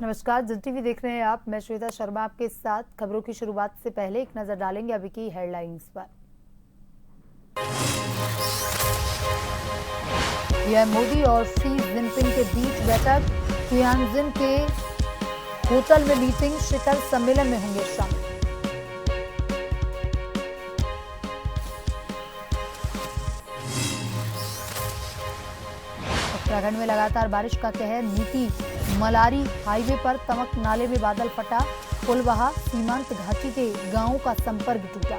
नमस्कार, जन टीवी देख रहे हैं आप। मैं श्वेता शर्मा आपके साथ। खबरों की शुरुआत से पहले एक नजर डालेंगे अभी की हेडलाइंस पर। पीएम मोदी और शी जिनपिंग के बीच बैठक, तियानजिन के होटल में मीटिंग, शिखर सम्मेलन में होंगे शामिल। उत्तराखंड में लगातार बारिश का कहर, नीति मलारी हाईवे पर तमक नाले में बादल फटा, पुल बहा, सीमांत घाटी के गांवों का संपर्क टूटा।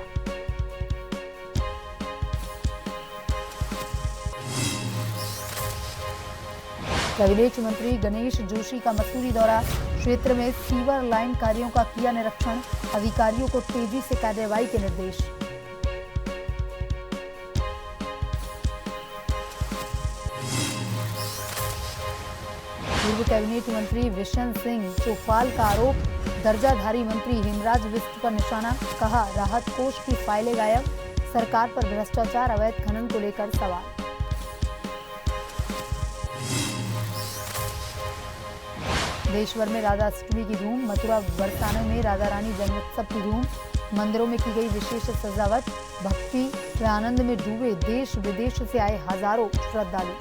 कैबिनेट मंत्री गणेश जोशी का मसूरी दौरा, क्षेत्र में सीवर लाइन कार्यों का किया निरीक्षण, अधिकारियों को तेजी से कार्रवाई के निर्देश। पूर्व कैबिनेट मंत्री विशन सिंह चौफाल का आरोप, दर्जाधारी मंत्री हेमराज बिष्ट पर निशाना, कहा राहत कोष की फाइलें गायब, सरकार पर भ्रष्टाचार, अवैध खनन को लेकर सवाल। देशभर में राधा अष्टमी की धूम, मथुरा बरसाने में राधा रानी जन्मोत्सव की धूम, मंदिरों में की गई विशेष सजावट, भक्ति व आनंद में डूबे देश विदेश से आए हजारों श्रद्धालु।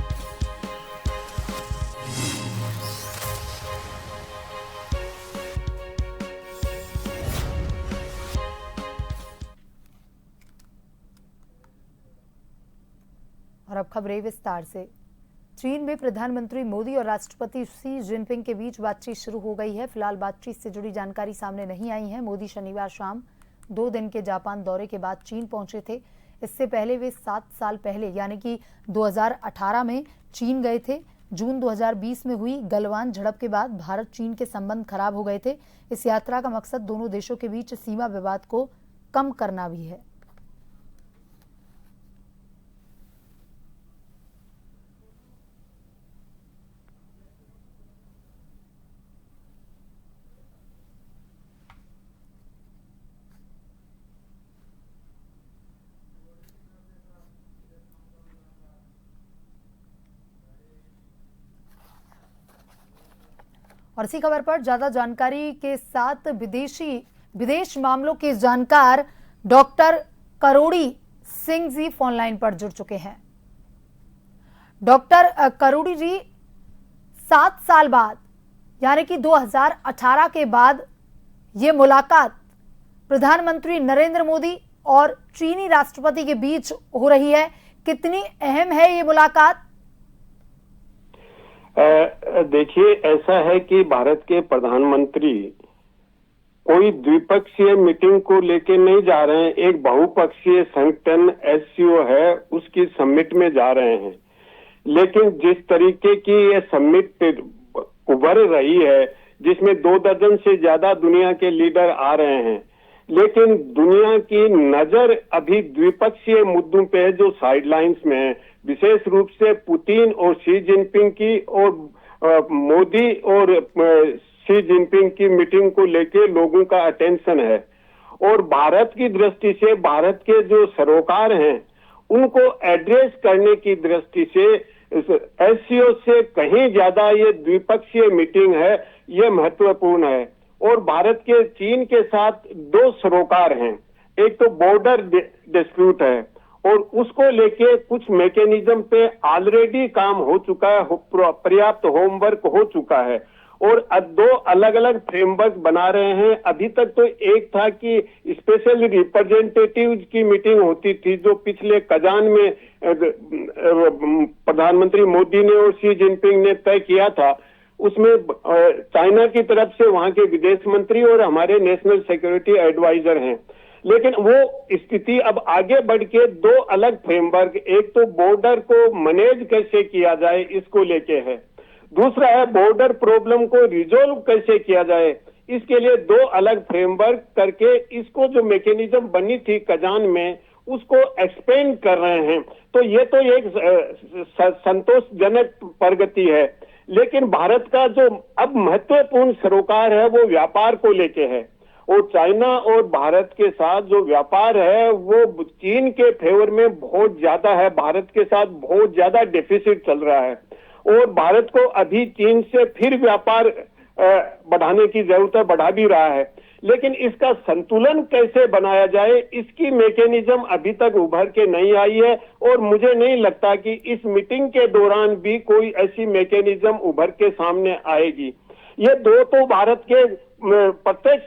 और अब खबरें विस्तार से। चीन में प्रधानमंत्री मोदी और राष्ट्रपति शी जिनपिंग के बीच बातचीत शुरू हो गई है। फिलहाल बातचीत से जुड़ी जानकारी सामने नहीं आई है। मोदी शनिवार शाम 2 दिन के जापान दौरे के बाद चीन पहुंचे थे। इससे पहले वे 7 साल पहले यानी कि 2018 में चीन गए थे। जून 2020 में हुई गलवान झड़प के बाद भारत चीन के संबंध खराब हो गए थे। इस यात्रा का मकसद दोनों देशों के बीच सीमा विवाद को कम करना भी है। और इसी खबर पर ज्यादा जानकारी के साथ विदेश मामलों के जानकार डॉक्टर करोड़ी सिंह जी फोन लाइन पर जुड़ चुके हैं। डॉक्टर करोड़ी जी, 7 साल बाद यानी कि 2018 के बाद ये मुलाकात प्रधानमंत्री नरेंद्र मोदी और चीनी राष्ट्रपति के बीच हो रही है। कितनी अहम है ये मुलाकात? देखिए, ऐसा है कि भारत के प्रधानमंत्री कोई द्विपक्षीय मीटिंग को लेके नहीं जा रहे हैं। एक बहुपक्षीय संगठन एससीओ है, उसकी समिट में जा रहे हैं। लेकिन जिस तरीके की ये समिट उभर रही है, जिसमें 2 दर्जन से ज्यादा दुनिया के लीडर आ रहे हैं, लेकिन दुनिया की नजर अभी द्विपक्षीय मुद्दों पे है जो साइडलाइंस में है, विशेष रूप से पुतिन और शी जिनपिंग की और मोदी और शी जिनपिंग की मीटिंग को लेके लोगों का अटेंशन है। और भारत की दृष्टि से, भारत के जो सरोकार हैं उनको एड्रेस करने की दृष्टि से एससीओ से कहीं ज्यादा ये द्विपक्षीय मीटिंग है, ये महत्वपूर्ण है। और भारत के चीन के साथ 2 सरोकार हैं। एक तो बॉर्डर डिस्प्यूट है और उसको लेके कुछ मैकेनिज्म पे ऑलरेडी काम हो चुका है, पर्याप्त होमवर्क हो चुका है और 2 अलग अलग फ्रेमवर्क बना रहे हैं। अभी तक तो एक था कि स्पेशल रिप्रेजेंटेटिव की मीटिंग होती थी जो पिछले कजान में प्रधानमंत्री मोदी ने और शी जिनपिंग ने तय किया था। उसमें चाइना की तरफ से वहां के विदेश मंत्री और हमारे नेशनल सिक्योरिटी एडवाइजर हैं। लेकिन वो स्थिति अब आगे बढ़ के 2 अलग फ्रेमवर्क, एक तो बॉर्डर को मैनेज कैसे किया जाए इसको लेके है, दूसरा है बॉर्डर प्रॉब्लम को रिजोल्व कैसे किया जाए। इसके लिए 2 अलग फ्रेमवर्क करके इसको जो मैकेनिज्म बनी थी कजान में उसको एक्सपेंड कर रहे हैं। तो ये तो एक संतोषजनक प्रगति है। लेकिन भारत का जो अब महत्वपूर्ण सरोकार है वो व्यापार को लेके है और चाइना और भारत के साथ जो व्यापार है वो चीन के फेवर में बहुत ज्यादा है। भारत के साथ बहुत ज्यादा डेफिसिट चल रहा है और भारत को अभी चीन से फिर व्यापार बढ़ाने की जरूरत है, बढ़ा भी रहा है, लेकिन इसका संतुलन कैसे बनाया जाए, इसकी मैकेनिज्म अभी तक उभर के नहीं आई है। और मुझे नहीं लगता कि इस मीटिंग के दौरान भी कोई ऐसी मैकेनिज्म उभर के सामने आएगी। ये दो तो भारत के प्रत्यक्ष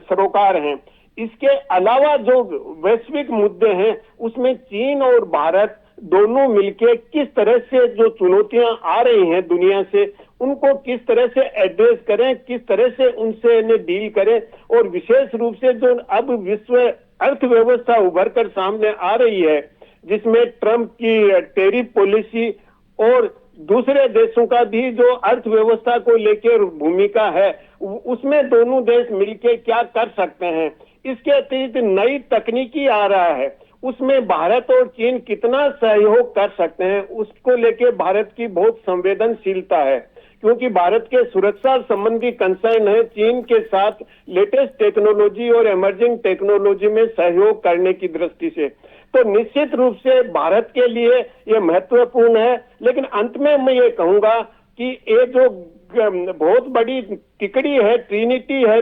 सरोकार हैं। इसके अलावा जो वैश्विक मुद्दे हैं उसमें चीन और भारत दोनों मिलके किस तरह से जो चुनौतियां आ रही हैं दुनिया से, उनको किस तरह से एड्रेस करें, किस तरह से उनसे डील करें। और विशेष रूप से जो अब विश्व अर्थव्यवस्था उभर कर सामने आ रही है, जिसमें ट्रंप की टैरिफ पॉलिसी और दूसरे देशों का भी जो अर्थव्यवस्था को लेकर भूमिका है, उसमें दोनों देश मिलकर क्या कर सकते हैं। इसके अतिरिक्त नई तकनीकी आ रहा है, उसमें भारत और चीन कितना सहयोग कर सकते हैं, उसको लेके भारत की बहुत संवेदनशीलता है, क्योंकि भारत के सुरक्षा संबंधी कंसर्न है चीन के साथ लेटेस्ट टेक्नोलॉजी और इमर्जिंग टेक्नोलॉजी में सहयोग करने की दृष्टि से। तो निश्चित रूप से भारत के लिए ये महत्वपूर्ण है। लेकिन अंत में मैं ये कहूंगा कि ये जो बहुत बड़ी तिकड़ी है, ट्रिनिटी है,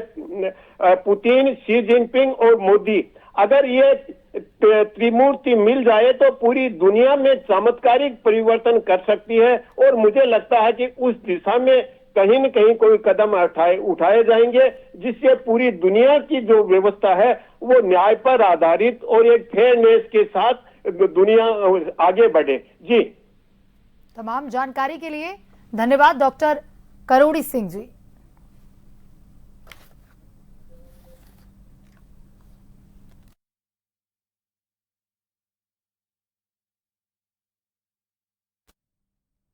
पुतिन, शी जिनपिंग और मोदी, अगर ये त्रिमूर्ति मिल जाए तो पूरी दुनिया में चमत्कारिक परिवर्तन कर सकती है। और मुझे लगता है कि उस दिशा में कहीं न कहीं कोई कदम उठाए जाएंगे, जिससे पूरी दुनिया की जो व्यवस्था है वो न्याय पर आधारित और एक फेयरनेस के साथ दुनिया आगे बढ़े। जी, तमाम जानकारी के लिए धन्यवाद डॉक्टर करोड़ी सिंह जी।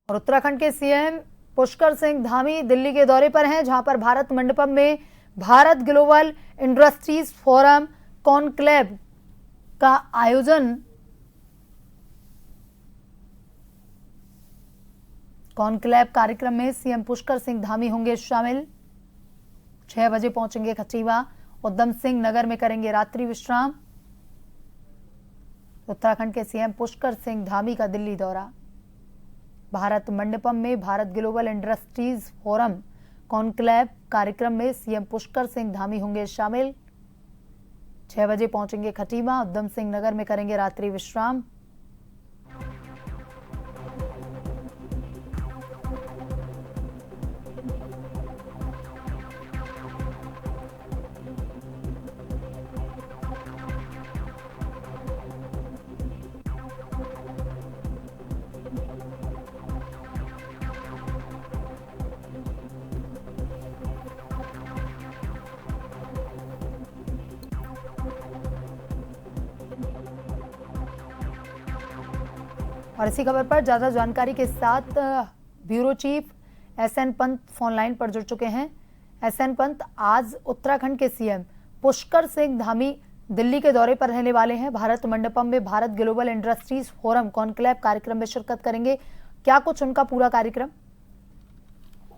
और उत्तराखंड के सीएम पुष्कर सिंह धामी दिल्ली के दौरे पर हैं, जहां पर भारत मंडपम में Bharat global industries forum conclave का आयोजन कॉन्क्लेव कार्यक्रम में सीएम पुष्कर सिंह धामी होंगे शामिल। 6 बजे पहुंचेंगे खटीमा, उधम सिंह नगर में करेंगे रात्रि विश्राम। उत्तराखंड के सीएम पुष्कर सिंह धामी का दिल्ली दौरा। भारत मंडपम में Bharat global industries forum conclave कार्यक्रम में सीएम पुष्कर सिंह धामी होंगे शामिल। 6 बजे पहुंचेंगे खटीमा, उधम सिंह नगर में करेंगे रात्रि विश्राम। और इसी खबर पर ज्यादा जानकारी के साथ bureau chief SN Pant phone line पर जुड़ चुके हैं। एसएन पंत, आज उत्तराखंड के सीएम पुष्कर सिंह धामी दिल्ली के दौरे पर रहने वाले हैं। भारत मंडपम में Bharat global industries forum conclave कार्यक्रम में शिरकत करेंगे। क्या कुछ उनका पूरा कार्यक्रम?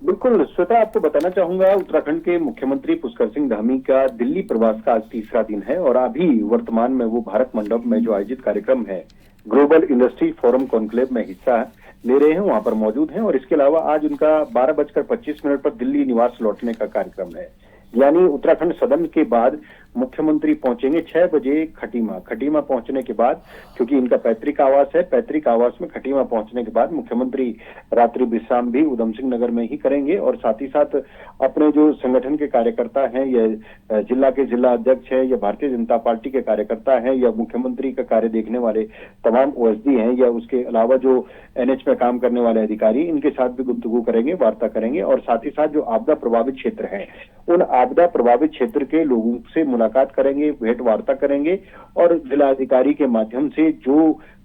बिल्कुल श्वेता, आपको बताना चाहूंगा, उत्तराखंड के मुख्यमंत्री पुष्कर सिंह धामी का दिल्ली प्रवास का आज तीसरा दिन है और अभी वर्तमान में वो भारत मंडप में जो आयोजित कार्यक्रम है ग्लोबल इंडस्ट्री फोरम कॉन्क्लेव में हिस्सा ले रहे हैं, वहां पर मौजूद हैं। और इसके अलावा आज उनका 12:25 पर दिल्ली निवास लौटने का कार्यक्रम है। यानी उत्तराखंड सदन के बाद मुख्यमंत्री पहुंचेंगे 6 बजे खटीमा। खटीमा पहुंचने के बाद, क्योंकि इनका पैतृक आवास है, पैतृक आवास में खटीमा पहुंचने के बाद मुख्यमंत्री रात्रि विश्राम भी उधम सिंह नगर में ही करेंगे। और साथ ही साथ अपने जो संगठन के कार्यकर्ता हैं, या जिला के जिला अध्यक्ष है, या भारतीय जनता पार्टी के कार्यकर्ता हैं, या मुख्यमंत्री का कार्य देखने वाले तमाम ओएसडी हैं, या उसके अलावा जो एनएच में काम करने वाले अधिकारी, इनके साथ भी गुफ्तगू करेंगे, वार्ता करेंगे। और साथ ही साथ जो आपदा प्रभावित क्षेत्र है, उन आपदा प्रभावित क्षेत्र के लोगों से मुलाकात करेंगे, भेंट वार्ता करेंगे और जिला अधिकारी के माध्यम से जो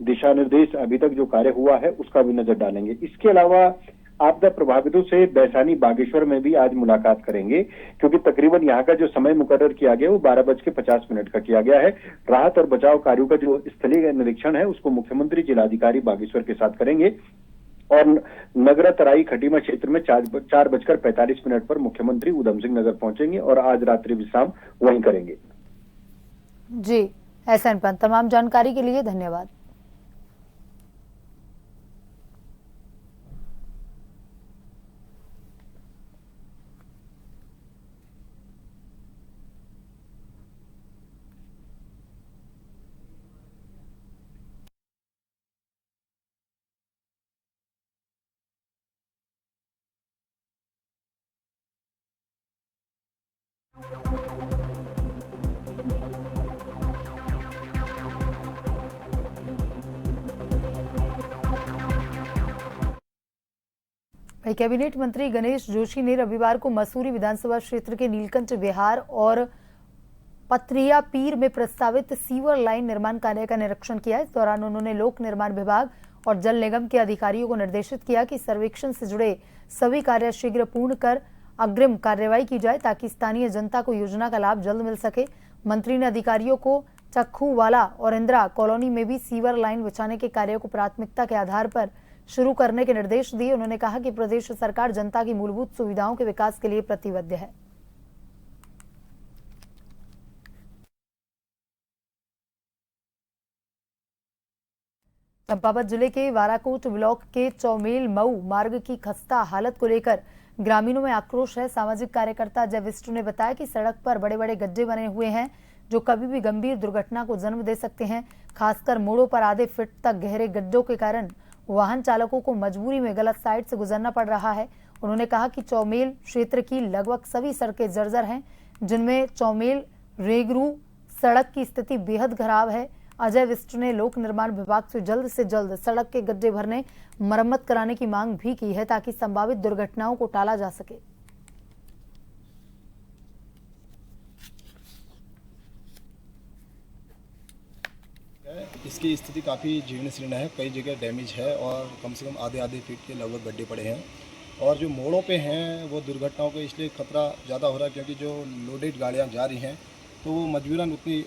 दिशा निर्देश अभी तक जो कार्य हुआ है उसका भी नजर डालेंगे। इसके अलावा आपदा प्रभावितों से वैशाली बागेश्वर में भी आज मुलाकात करेंगे, क्योंकि तकरीबन यहाँ का जो समय मुकर्रर किया गया वो 12:50 का किया गया है। राहत और बचाव कार्यों का जो स्थलीय निरीक्षण है उसको मुख्यमंत्री जिलाधिकारी बागेश्वर के साथ करेंगे। और नगरा तराई खटीमा क्षेत्र में 4:45 पर मुख्यमंत्री उधम सिंह नगर पहुंचेंगे और आज रात्रि विश्राम वहीं करेंगे। जी, एसएन पंत, तमाम जानकारी के लिए धन्यवाद। कैबिनेट मंत्री गणेश जोशी ने रविवार को मसूरी विधानसभा क्षेत्र के नीलकंठ विहार और पथरिया पीर में प्रस्तावित सीवर लाइन निर्माण कार्य का निरीक्षण किया। इस दौरान उन्होंने लोक निर्माण विभाग और जल निगम के अधिकारियों को निर्देशित किया कि सर्वेक्षण से जुड़े सभी कार्य शीघ्र पूर्ण कर अग्रिम कार्रवाई की जाए ताकि स्थानीय जनता को योजना का लाभ जल्द मिल सके। मंत्री ने अधिकारियों को चक्खूवाला और इंदिरा कॉलोनी में भी सीवर लाइन बिछाने के कार्य को प्राथमिकता के आधार पर शुरू करने के निर्देश दिए। उन्होंने कहा कि प्रदेश सरकार जनता की मूलभूत सुविधाओं के विकास के लिए प्रतिबद्ध है। चंपावत जिले के वाराकोट ब्लॉक के चौमेल मऊ मार्ग की खस्ता हालत को लेकर ग्रामीणों में आक्रोश है। सामाजिक कार्यकर्ता अजय विष्णु ने बताया कि सड़क पर बड़े बड़े गड्ढे बने हुए हैं जो कभी भी गंभीर दुर्घटना को जन्म दे सकते हैं। खासकर मोड़ों पर आधे फीट तक गहरे गड्ढों के कारण वाहन चालकों को मजबूरी में गलत साइड से गुजरना पड़ रहा है। उन्होंने कहा कि चौमेल क्षेत्र की लगभग सभी सड़कें जर्जर हैं, जिनमें चौमेल रेगरू सड़क की स्थिति बेहद खराब है। अजय विष्णु ने लोक निर्माण विभाग से जल्द सड़क के गड्ढे भरने, मरम्मत कराने की मांग भी की है ताकि संभावित दुर्घटनाओं को टाला जा सके। इसकी स्थिति काफ़ी जीर्ण शीर्ण है, कई जगह डैमेज है और कम से कम आधे फीट के लगभग गड्ढे पड़े हैं। और जो मोड़ों पे हैं वो दुर्घटनाओं का इसलिए खतरा ज़्यादा हो रहा है क्योंकि जो लोडेड गाड़ियाँ जा रही हैं तो वो मजबूरन उतनी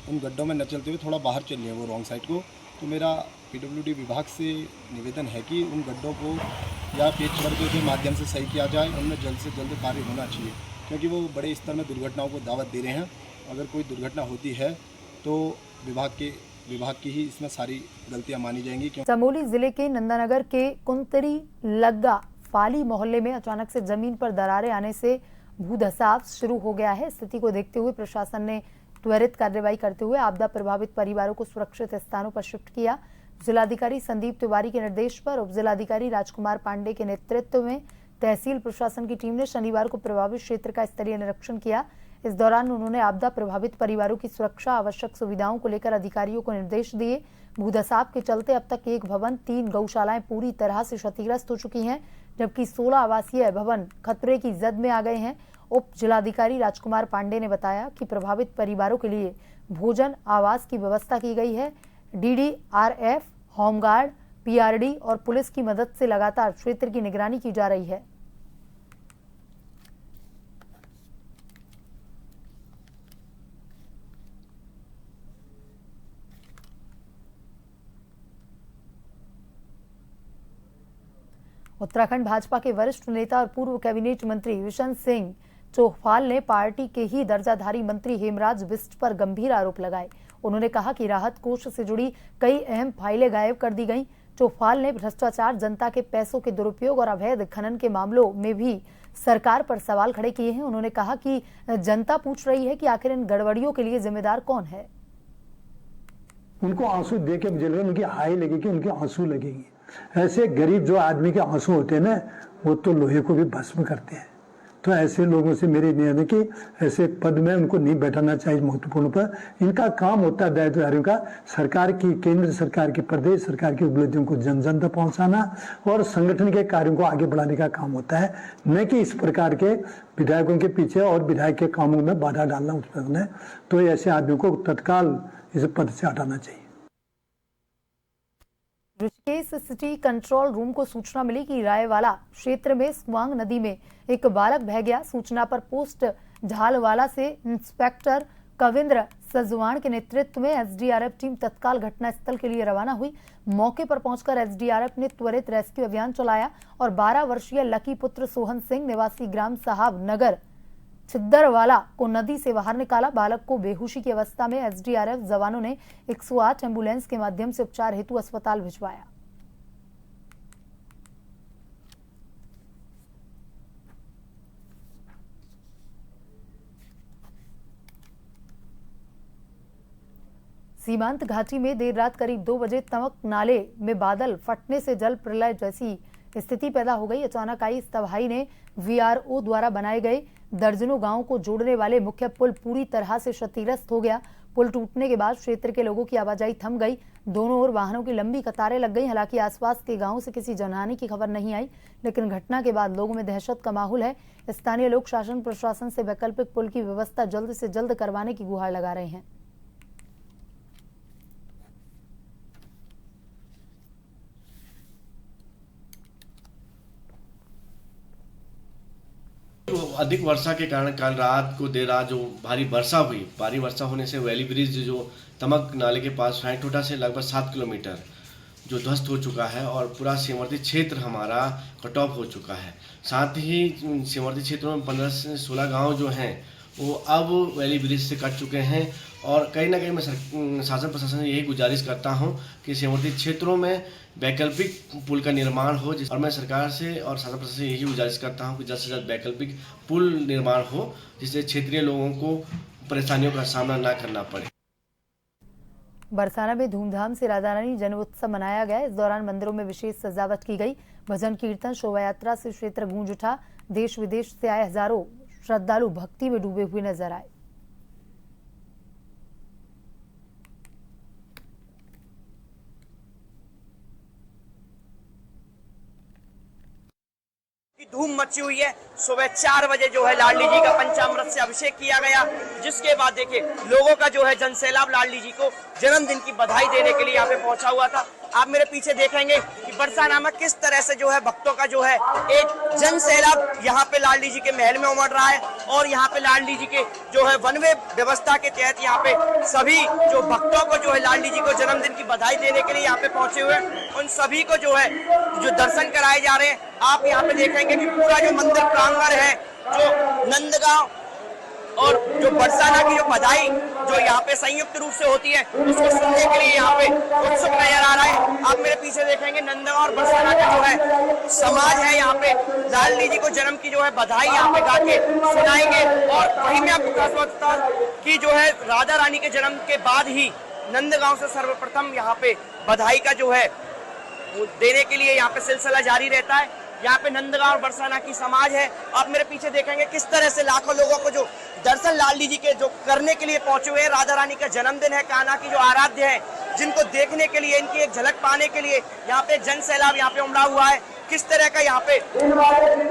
उन गड्ढों में न चलते हुए थोड़ा बाहर चल रही है वो रॉन्ग साइड को। तो मेरा पीडब्ल्यूडी विभाग से निवेदन है कि उन गड्ढों को या पेच वर्ग के माध्यम से सही किया जाए, उनमें जल्द से जल्द कार्य होना चाहिए क्योंकि वो बड़े स्तर में दुर्घटनाओं को दावत दे रहे हैं। अगर कोई दुर्घटना होती है तो विभाग की ही इसमें सारी गलतियां मानी जाएंगी। चमोली जिले के नंदानगर के कुंतरी लग्गा फाली मोहल्ले में अचानक से जमीन पर दरारें आने से भूधसाव शुरू हो गया है। स्थिति को देखते हुए प्रशासन ने त्वरित कार्रवाई करते हुए आपदा प्रभावित परिवारों को सुरक्षित स्थानों पर शिफ्ट किया। जिलाधिकारी संदीप तिवारी के निर्देश पर उप जिलाधिकारी राजकुमार पांडे के नेतृत्व में तहसील प्रशासन की टीम ने शनिवार को प्रभावित क्षेत्र का स्तरीय निरीक्षण किया। इस दौरान उन्होंने आपदा प्रभावित परिवारों की सुरक्षा, आवश्यक सुविधाओं को लेकर अधिकारियों को निर्देश दिए। भूधसाव के चलते अब तक 1 भवन, 3 गौशालाएं पूरी तरह से क्षतिग्रस्त हो चुकी हैं, जबकि 16 आवासीय भवन खतरे की जद में आ गए हैं। उप जिलाधिकारी राजकुमार पांडे ने बताया कि प्रभावित परिवारों के लिए भोजन, आवास की व्यवस्था की गई है। DDRF, होमगार्ड, PRD और पुलिस की मदद से लगातार क्षेत्र की निगरानी की जा रही है। उत्तराखंड भाजपा के वरिष्ठ नेता और पूर्व कैबिनेट मंत्री विशन सिंह चौहान ने पार्टी के ही दर्जाधारी मंत्री हेमराज बिष्ट पर गंभीर आरोप लगाए। उन्होंने कहा कि राहत कोष से जुड़ी कई अहम फाइलें गायब कर दी गईं। चौहान ने भ्रष्टाचार, जनता के पैसों के दुरुपयोग और अवैध खनन के मामलों में भी सरकार पर सवाल खड़े किए हैं। उन्होंने कहा कि जनता पूछ रही है कि आखिर इन गड़बड़ियों के लिए जिम्मेदार कौन है। उनको आंसू दे के मुझे लगा उनकी हाई लगेगी, उनके आंसू लगेगी। ऐसे गरीब जो आदमी के आंसू होते हैं ना, वो तो लोहे को भी भस्म करते हैं। तो ऐसे लोगों से मेरी निवेदन है कि ऐसे पद में उनको नहीं बैठाना चाहिए महत्वपूर्ण पर। इनका काम होता है दायित्वधारियों का सरकार की, केंद्र सरकार की, प्रदेश सरकार की उपलब्धियों को जन जन तक पहुंचाना और संगठन के कार्यों को आगे बढ़ाने का काम होता है, न कि इस प्रकार के विधायकों के पीछे और विधायक के कामों में बाधा डालना उत्पन्न है। तो ऐसे आदमियों को तत्काल इस पद से हटाना चाहिए। ऋषिकेश सिटी कंट्रोल रूम को सूचना मिली कि रायवाला क्षेत्र में स्वांग नदी में एक बालक बह गया। सूचना पर पोस्ट झालवाला से इंस्पेक्टर कविंद्र सजवाण के नेतृत्व में एसडीआरएफ टीम तत्काल घटनास्थल के लिए रवाना हुई। मौके पर पहुंचकर एसडीआरएफ ने त्वरित रेस्क्यू अभियान चलाया और 12 वर्षीय लकी पुत्र सोहन सिंह निवासी ग्राम साहब नगर छिद्दरवाला को नदी से बाहर निकाला। बालक को बेहोशी की अवस्था में एसडीआरएफ जवानों ने 108 एम्बुलेंस के माध्यम से उपचार हेतु अस्पताल भिजवाया। सीमांत घाटी में देर रात करीब 2 बजे तमक नाले में बादल फटने से जल प्रलय जैसी स्थिति पैदा हो गई। अचानक आई इस तबाही ने VRO द्वारा बनाए गए दर्जनों गांवों को जोड़ने वाले मुख्य पुल पूरी तरह से क्षतिग्रस्त हो गया। पुल टूटने के बाद क्षेत्र के लोगों की आवाजाही थम गई। दोनों ओर वाहनों की लंबी कतारें लग गई। हालांकि आसपास के गांवों से किसी जनहानि की खबर नहीं आई, लेकिन घटना के बाद लोगों में दहशत का माहौल है। स्थानीय लोग शासन प्रशासन से वैकल्पिक पुल की व्यवस्था जल्द से जल्द करवाने की गुहार लगा रहे हैं। अधिक वर्षा के कारण कल रात को देर रात जो भारी वर्षा होने से वैली ब्रिज जो तमक नाले के पास फैंटोटा से लगभग 7 किलोमीटर जो ध्वस्त हो चुका है और पूरा सीमावर्ती क्षेत्र हमारा कट ऑफ हो चुका है। साथ ही सीमावर्ती क्षेत्रों में 15 से 16 गांव जो हैं वो अब वैली ब्रिज से कट चुके हैं और कहीं ना कहीं मैं शासन प्रशासन से यही गुजारिश करता हूं कि सीमावर्ती क्षेत्रों में वैकल्पिक पुल का निर्माण हो। और मैं सरकार से और शासन प्रशासन से यही गुजारिश करता हूं कि जल्द से जल्द वैकल्पिक पुल निर्माण हो, जिससे क्षेत्रीय लोगों को परेशानियों का सामना न करना पड़े। बरसाना में धूमधाम से राधा रानी जन्म उत्सव मनाया गया। इस दौरान मंदिरों में विशेष सजावट की गई। भजन कीर्तन शोभा यात्रा से क्षेत्र गूंज उठा। देश विदेश से आए हजारों श्रद्धालु भक्ति में डूबे हुए नजर आए। धूम मची हुई है। सुबह 4 बजे जो है लाडली जी का पंचामृत से अभिषेक किया गया, जिसके बाद देखिए लोगों का जो है जनसैलाब लाडली जी को जन्मदिन की बधाई देने के लिए यहाँ पे पहुंचा हुआ था। आप मेरे पीछे देखेंगे कि बरसाना में किस तरह से जो है भक्तों का जो है एक जनसैलाब यहाँ पे लाडली जी के महल में उमड़ रहा है। और यहाँ पे लाडली जी के जो है वन वे व्यवस्था के तहत यहाँ पे सभी जो भक्तों को जो है लाडली जी को जन्मदिन की बधाई देने के लिए यहाँ पे पहुंचे हुए हैं, उन सभी को जो है जो दर्शन कराए जा रहे हैं। आप यहाँ पे देखेंगे कि पूरा जो मंदिर प्रांगण है, जो नंदगांव और जो बरसाना की जो बधाई जो यहाँ पे संयुक्त रूप से होती है, उसको सुनने के लिए यहाँ पे उत्सुक नजर आ रहा है। आप मेरे पीछे देखेंगे नंदगांव और बरसाना का जो है समाज है, यहाँ पे लाडली जी को जन्म की जो है बधाई यहाँ पे गा के सुनाएंगे। और वहीं मैं आपको खास बात बता कि जो है राधा रानी के जन्म के बाद ही नंदगांव से सर्वप्रथम यहाँ पे बधाई का जो है देने के लिए यहाँ पे सिलसिला जारी रहता है। यहाँ पे नंदगांव और बरसाना की समाज है। आप मेरे पीछे देखेंगे किस तरह से लाखों लोगों को जो दर्शन लाडली जी के जो करने के लिए पहुंचे हुए हैं। राधा रानी का जन्मदिन है, कान्हा की जो आराध्य है, जिनको देखने के लिए, इनकी एक झलक पाने के लिए यहाँ पे जन सैलाब यहाँ पे उमड़ा हुआ है। किस तरह का यहाँ पे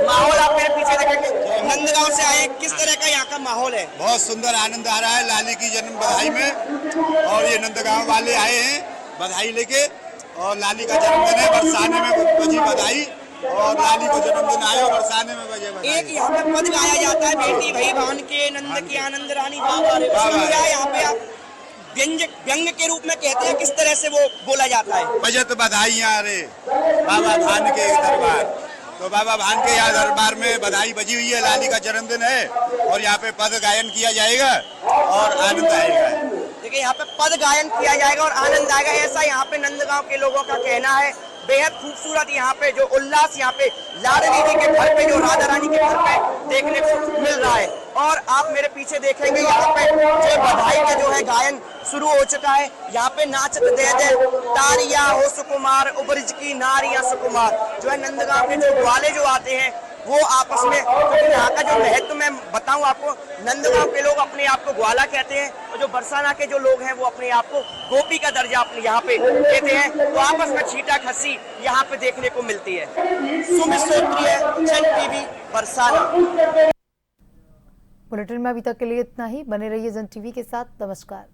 माहौल आप मेरे पीछे देखेंगे, नंदगांव से आए, किस तरह का यहाँ का माहौल है। बहुत सुंदर आनंद आ रहा है लाली की जन्म बधाई में। और ये नंदगांव वाले आए हैं बधाई लेके, और लाली का जन्मदिन है, बरसाने में बजी बधाई, और लाली को जन्मदिन आए और बरसाने में बजे बधाई। एक यहाँ पे पद गाया जाता है, बेटी भई भान के नंद की आनंद रानी बाबा रे। यहाँ पे आप व्यंग के रूप में कहते हैं, किस तरह से वो बोला जाता है। बजत बधाइयाँ रे बाबा भान के दरबार। तो बाबा भान के यहाँ दरबार में बधाई बजी हुई है, लाली का जन्मदिन है और यहाँ पे पद गायन किया जाएगा और आनंद आएगा। देखिए यहाँ पे पद गायन किया जाएगा और आनंद आएगा, ऐसा यहाँ पे नंदगांव के लोगों का कहना है। बेहद खूबसूरत यहाँ पे जो उल्लास यहाँ पे लाडली जी के घर पे, जो राधा रानी के घर पे देखने को मिल रहा है। और आप मेरे पीछे देखेंगे यहाँ पे जो बधाई का जो है गायन शुरू हो चुका है। यहाँ पे नाचत दे दे तारिया हो सुकुमार, उबरज की नारिया सुकुमार। जो है नंदगांव के जो ग्वाले जो आते हैं वो आपस में, क्योंकि यहाँ का जो महत्व मैं बताऊं आपको, नंदगांव के लोग अपने आप को ग्वाला कहते हैं और जो बरसाना के जो लोग हैं वो अपने आप को गोपी का दर्जा अपने यहाँ पे देते हैं। तो आपस में छीटा खस्सी यहाँ पे देखने को मिलती है। सुमित सोत्रिय, जन टीवी, बरसाना। बुलेटिन में अभी तक के लिए इतना ही। बने रहिए जन टीवी के साथ। नमस्कार।